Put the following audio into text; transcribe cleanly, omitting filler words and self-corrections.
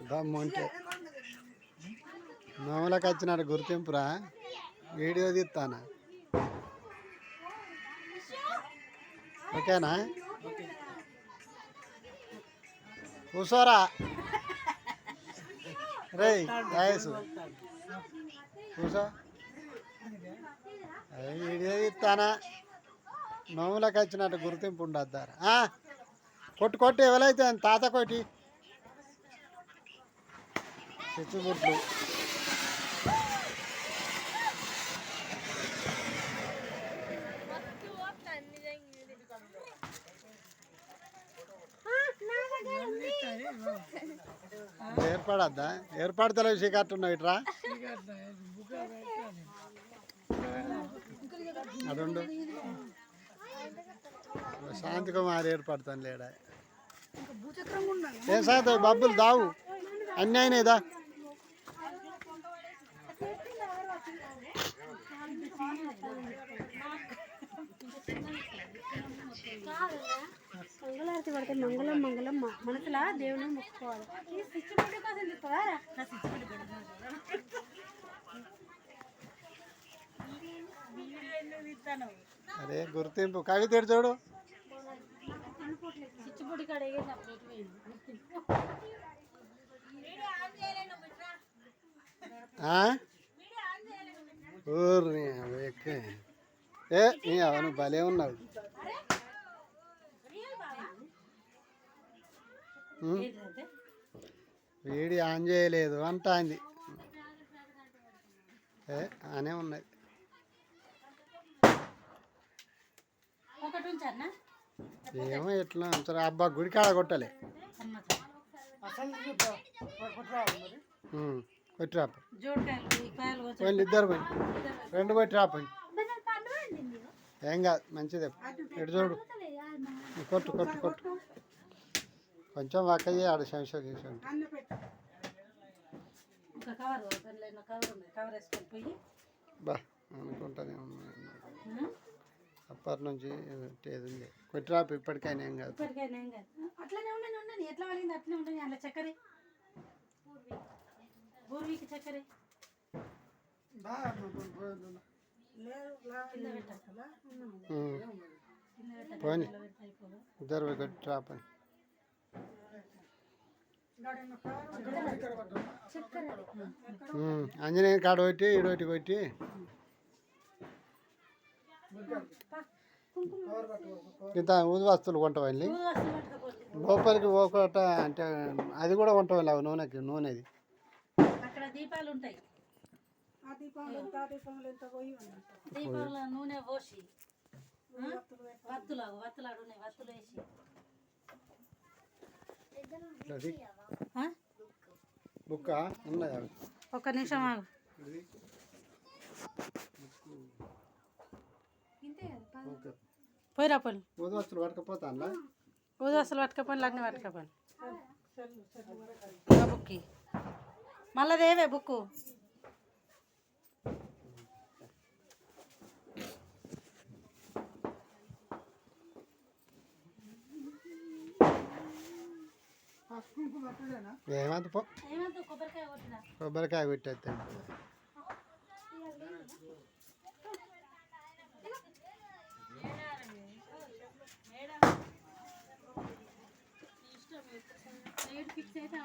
దమ్ముంటే మామూలుగా వచ్చినాడు గుర్తింపురా వీడియో తీస్తానా ఓకేనా కూసోరా రే వయసు కూసో వీడియో తీస్తానా మామూలుగా వచ్చినట్టు గుర్తింపు ఉండద్దారా కొట్టు కొట్టు ఎవరైతే తాత కొట్టి చిచ్చుబుట్లు ఏర్పడద్దా ఏర్పడతలేవు చీకట్టున్నావు ఇట్రా అడుండు శాంతి కుమార్ ఏర్పడతాను లేడా ఏం శాంతి బబ్బులు దావు అన్నీ అయినాయిదా మంగళారతి పడితే మంగళం మంగళం మనసులా దేవుని మొక్కుకోవాలి. అరే గుర్తింపు కవిత చూడు చిచ్చుపొడి కాడ ఊరిని ఏ అవను భలే ఉన్నావు వీడియో ఆన్ చేయలేదు అంటాంది అనే ఉన్నది ఏమో ఎట్లా ఉంచారు అబ్బా గుడి కాడ కొట్టలే కొట్టిరాప పోయి ఇద్దరు పోయి రెండు కొట్టిరాపోయి ఏం కాదు మంచిదే ఎటు చూడు కొట్టు కొట్టు కొట్టు కొంచెం వాకయ్యి ఆడ శంషం గీసం బా అనుకుంటానే ఉన్నా అప్పటి నుంచి ఏది ఉంది కొట్టిరాపు ఇప్పటికైనా ఏం కాదు అట్లనే ఉండని ఎట్లా వలింది అట్లనే ఉండని అట్లా చక్కెర పూర్వీకి చక్కెర పోనీ ఇద్దరు కొట్టిరాపని ఆంజనేయ కాడ కొట్టి ఈడొకటి కొట్టి ఇంత ఊది వస్తువులు కొంటావాలి లోపలికి పోకట అంటే అది కూడా కొంటావాలి అవి నూనెది అక్కడ దీపాలు ఉంటాయి దీపాల నూనె పోసి వత్తులాడు వత్తులు వేసి బుక్క ఉన్నాయా ఒక్క నిమిషం ఆగు పోయిరా పోయి ఊది వస్తువులు పట్టుకపోతాను ఊది వస్తువులు పట్టుకపోయి అన్నీ పట్టుకపోయి బుక్కి మళ్ళీ దేవే బుక్కు ఏమంత పో కొబ్బరికాయ కొట్టేస్తాను ఫిక్స్ అయితే